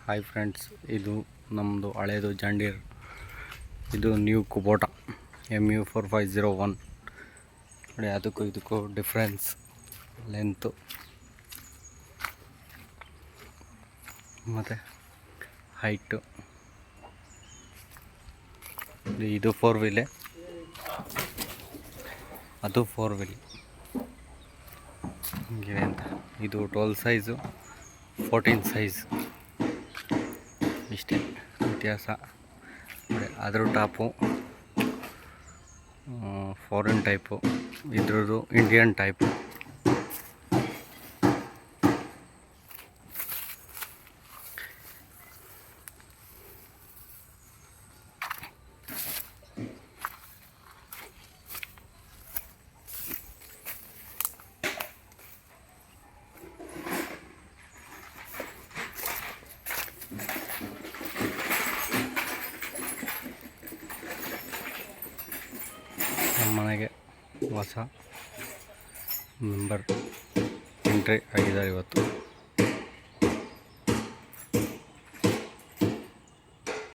Hi friends, ಇದು ನಮ್ಮದು ಹಳೇದು ಜಾಂಡೀರ್. ಇದು ನ್ಯೂ ಕುಬೋಟ MU4501. ನೋಡಿ, ಅದಕ್ಕೂ ಇದಕ್ಕೂ ಡಿಫ್ರೆನ್ಸ್ ಲೆಂತು ಮತ್ತು ಹೈಟು. ಇದು 4 ವೀಲೆ, ಅದು 4 ವೀಲ್ ಹಿಂಗಿದೆ ಅಂತ. ಇದು 12 ಸೈಜು, 14 ಸೈಜ್, ಇಷ್ಟೇ ವ್ಯತ್ಯಾಸ. ನೋಡಿ, ಅದ್ರ ಟಾಪು ಫಾರಿನ್ ಟೈಪು, ಇದ್ರದ್ದು ಇಂಡಿಯನ್ ಟೈಪು. ನಮ್ಮ ಮನೆಗೆ ಹೊಸ ಮೆಂಬರ್ ಎಂಟ್ರಿ ಆಗಿದ್ದಾರೆ ಇವತ್ತು.